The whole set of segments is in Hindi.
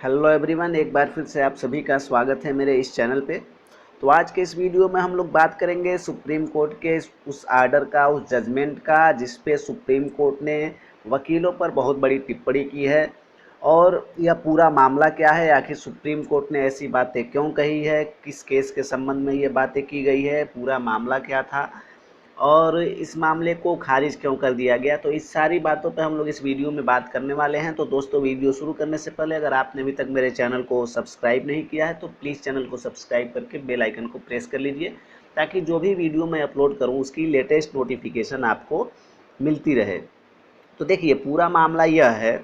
हेलो एवरीवन, एक बार फिर से आप सभी का स्वागत है मेरे इस चैनल पे। तो आज के इस वीडियो में हम लोग बात करेंगे सुप्रीम कोर्ट के उस आर्डर का, उस जजमेंट का, जिस पे सुप्रीम कोर्ट ने वकीलों पर बहुत बड़ी टिप्पणी की है। और यह पूरा मामला क्या है, आखिर सुप्रीम कोर्ट ने ऐसी बातें क्यों कही है, किस केस के संबंध में ये बातें की गई है, पूरा मामला क्या था और इस मामले को खारिज क्यों कर दिया गया। तो इस सारी बातों पे हम लोग इस वीडियो में बात करने वाले हैं। तो दोस्तों, वीडियो शुरू करने से पहले अगर आपने अभी तक मेरे चैनल को सब्सक्राइब नहीं किया है तो प्लीज़ चैनल को सब्सक्राइब करके बेल आइकन को प्रेस कर लीजिए, ताकि जो भी वीडियो मैं अपलोड करूं उसकी लेटेस्ट नोटिफिकेशन आपको मिलती रहे। तो देखिए, पूरा मामला यह है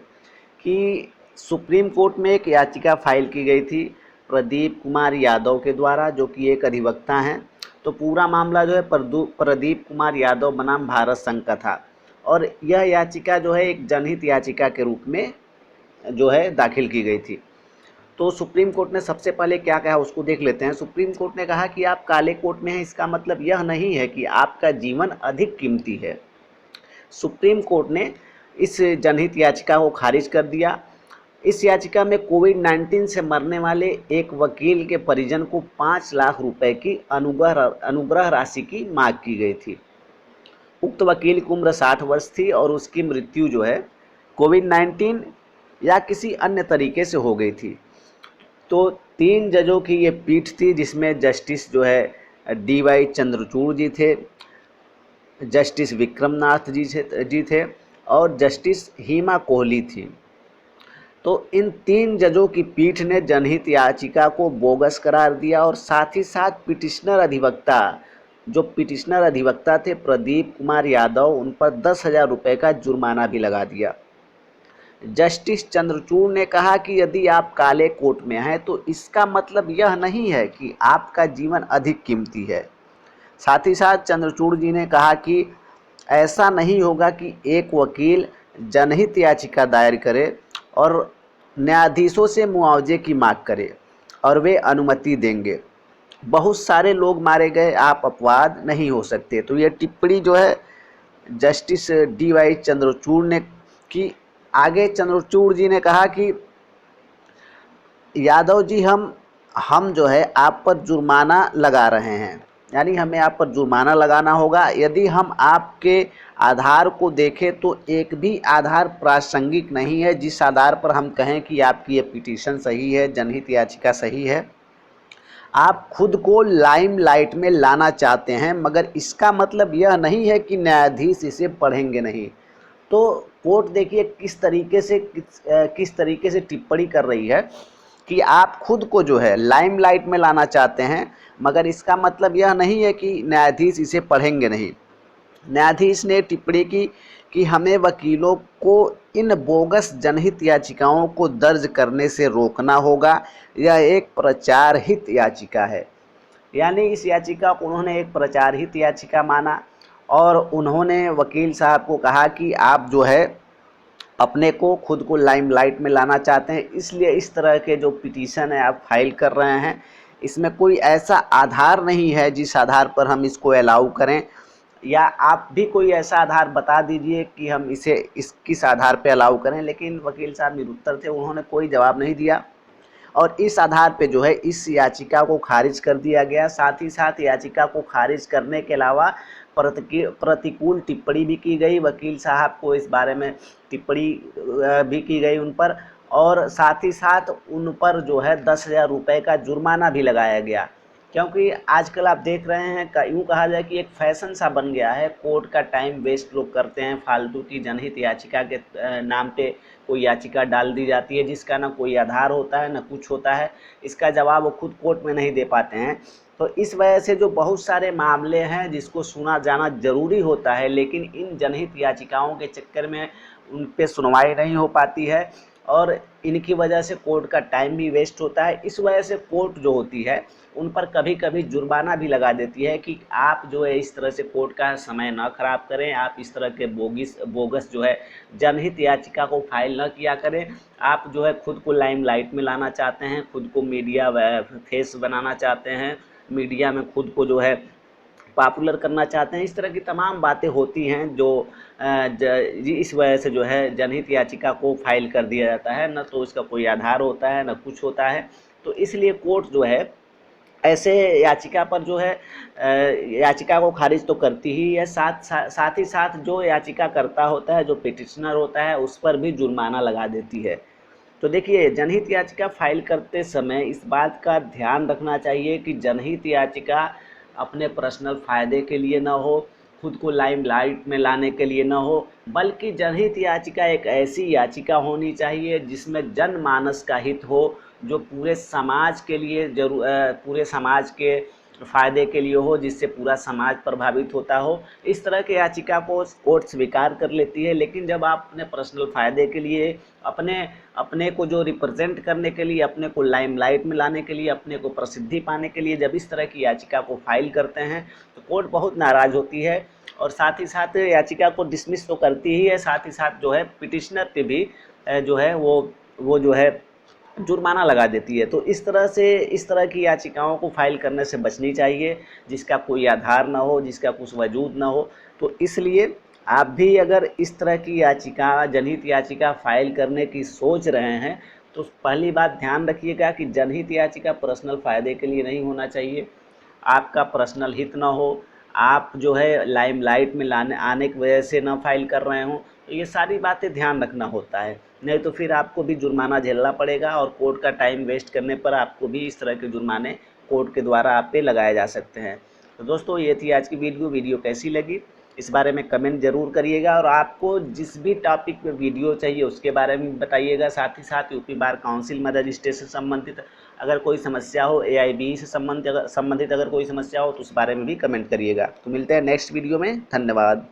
कि सुप्रीम कोर्ट में एक याचिका फाइल की गई थी प्रदीप कुमार यादव के द्वारा, जो कि एक अधिवक्ता हैं। तो पूरा मामला जो है प्रदीप कुमार यादव बनाम भारत संघ का था, और यह याचिका जो है एक जनहित याचिका के रूप में जो है दाखिल की गई थी। तो सुप्रीम कोर्ट ने सबसे पहले क्या कहा उसको देख लेते हैं। सुप्रीम कोर्ट ने कहा कि आप काले कोर्ट में हैं, इसका मतलब यह नहीं है कि आपका जीवन अधिक कीमती है। सुप्रीम कोर्ट ने इस जनहित याचिका को खारिज कर दिया। इस याचिका में कोविड-19 से मरने वाले एक वकील के परिजन को 5 लाख रुपए की अनुग्रह राशि की मांग की गई थी। उक्त वकील की उम्र 60 वर्ष थी और उसकी मृत्यु जो है कोविड-19 या किसी अन्य तरीके से हो गई थी। तो 3 जजों की ये पीठ थी, जिसमें जस्टिस जो है DY चंद्रचूड़ जी थे, जस्टिस विक्रमनाथ जी थे और जस्टिस हिमा कोहली थी। तो इन 3 जजों की पीठ ने जनहित याचिका को बोगस करार दिया और साथ ही साथ पिटिशनर अधिवक्ता थे प्रदीप कुमार यादव, उन पर 10,000 रुपये का जुर्माना भी लगा दिया। जस्टिस चंद्रचूड़ ने कहा कि यदि आप काले कोर्ट में हैं तो इसका मतलब यह नहीं है कि आपका जीवन अधिक कीमती है। साथ ही साथ चंद्रचूड़ जी ने कहा कि ऐसा नहीं होगा कि एक वकील जनहित याचिका दायर करे और न्यायाधीशों से मुआवजे की मांग करे और वे अनुमति देंगे। बहुत सारे लोग मारे गए, आप अपवाद नहीं हो सकते। तो ये टिप्पणी जो है जस्टिस DY चंद्रचूड़ ने की। आगे चंद्रचूड़ जी ने कहा कि यादव जी, हम जो है आप पर जुर्माना लगा रहे हैं, यानी हमें आप पर जुर्माना लगाना होगा। यदि हम आपके आधार को देखें तो एक भी आधार प्रासंगिक नहीं है जिस आधार पर हम कहें कि आपकी ये पिटीशन सही है, जनहित याचिका सही है। आप खुद को लाइमलाइट में लाना चाहते हैं, मगर इसका मतलब यह नहीं है कि न्यायाधीश इसे पढ़ेंगे नहीं। तो कोर्ट देखिए किस तरीके से टिप्पणी कर रही है कि आप खुद को जो है लाइमलाइट में लाना चाहते हैं, मगर इसका मतलब यह नहीं है कि न्यायाधीश इसे पढ़ेंगे नहीं। न्यायाधीश ने टिप्पणी की कि हमें वकीलों को इन बोगस जनहित याचिकाओं को दर्ज करने से रोकना होगा। यह एक प्रचार हित याचिका है, यानी इस याचिका को उन्होंने एक प्रचार हित याचिका माना और उन्होंने वकील साहब को कहा कि आप जो है अपने को खुद को लाइमलाइट में लाना चाहते हैं, इसलिए इस तरह के जो पिटीशन है आप फाइल कर रहे हैं, इसमें कोई ऐसा आधार नहीं है जिस आधार पर हम इसको अलाउ करें, या आप भी कोई ऐसा आधार बता दीजिए कि हम इसे किस आधार पे अलाउ करें। लेकिन वकील साहब निरुत्तर थे, उन्होंने कोई जवाब नहीं दिया और इस आधार पे जो है इस याचिका को खारिज कर दिया गया। साथ ही साथ याचिका को खारिज करने के अलावा प्रतिकूल टिप्पणी भी की गई, वकील साहब को इस बारे में टिप्पणी भी की गई उन पर, और साथ ही साथ उन पर जो है 10,000 रुपये का जुर्माना भी लगाया गया। क्योंकि आजकल आप देख रहे हैं, यूँ कहा जाए कि एक फैशन सा बन गया है, कोर्ट का टाइम वेस्ट लोग करते हैं, फालतू की जनहित याचिका के नाम पे कोई याचिका डाल दी जाती है जिसका ना कोई आधार होता है ना कुछ होता है, इसका जवाब वो खुद कोर्ट में नहीं दे पाते हैं। तो इस वजह से जो बहुत सारे मामले हैं जिसको सुना जाना ज़रूरी होता है, लेकिन इन जनहित याचिकाओं के चक्कर में उन पे सुनवाई नहीं हो पाती है और इनकी वजह से कोर्ट का टाइम भी वेस्ट होता है। इस वजह से कोर्ट जो होती है उन पर कभी कभी जुर्माना भी लगा देती है कि आप जो है इस तरह से कोर्ट का समय न खराब करें, आप इस तरह के बोगस जो है जनहित याचिका को फाइल न किया करें। आप जो है खुद को लाइमलाइट में लाना चाहते हैं, खुद को मीडिया फेस बनाना चाहते हैं, मीडिया में खुद को जो है पॉपुलर करना चाहते हैं। इस तरह की तमाम बातें होती हैं जो इस वजह से जो है जनहित याचिका को फाइल कर दिया जाता है, न तो इसका कोई आधार होता है न कुछ होता है। तो इसलिए कोर्ट जो है ऐसे याचिका पर जो है याचिका को खारिज तो करती ही है, साथ ही साथ जो याचिका करता होता है, जो पिटिशनर होता है, उस पर भी जुर्माना लगा देती है। तो देखिए, जनहित याचिका फाइल करते समय इस बात का ध्यान रखना चाहिए कि जनहित याचिका अपने पर्सनल फ़ायदे के लिए ना हो, खुद को लाइमलाइट में लाने के लिए ना हो, बल्कि जनहित याचिका एक ऐसी याचिका होनी चाहिए जिसमें जनमानस का हित हो, जो पूरे समाज के लिए पूरे समाज के फ़ायदे के लिए हो, जिससे पूरा समाज प्रभावित होता हो। इस तरह के याचिका को कोर्ट स्वीकार कर लेती है। लेकिन जब आप अपने पर्सनल फ़ायदे के लिए, अपने अपने को जो रिप्रेजेंट करने के लिए, अपने को लाइमलाइट में लाने के लिए, अपने को प्रसिद्धि पाने के लिए जब इस तरह की याचिका को फाइल करते हैं तो कोर्ट बहुत नाराज़ होती है, और साथ ही साथ याचिका को डिसमिस तो करती ही है, साथ ही साथ जो है पिटिशनर पे भी जो है वो जो है जुर्माना लगा देती है। तो इस तरह की याचिकाओं को फाइल करने से बचनी चाहिए, जिसका कोई आधार ना हो, जिसका कुछ वजूद ना हो। तो इसलिए आप भी अगर इस तरह की याचिका, जनहित याचिका फाइल करने की सोच रहे हैं, तो पहली बात ध्यान रखिएगा कि जनहित याचिका पर्सनल फ़ायदे के लिए नहीं होना चाहिए, आपका पर्सनल हित ना हो, आप जो है लाइमलाइट में आने की वजह से ना फाइल कर रहे हों। तो ये सारी बातें ध्यान रखना होता है, नहीं तो फिर आपको भी जुर्माना झेलना पड़ेगा, और कोर्ट का टाइम वेस्ट करने पर आपको भी इस तरह के जुर्माने कोर्ट के द्वारा आप पे लगाए जा सकते हैं। तो दोस्तों, ये थी आज की वीडियो कैसी लगी इस बारे में कमेंट ज़रूर करिएगा, और आपको जिस भी टॉपिक पे वीडियो चाहिए उसके बारे में बताइएगा। साथ ही साथ यूपी बार काउंसिल में रजिस्ट्रेशन से संबंधित अगर कोई समस्या हो, AIBE से संबंधित अगर कोई समस्या हो तो उस बारे में भी कमेंट करिएगा। तो मिलते हैं नेक्स्ट वीडियो में। धन्यवाद।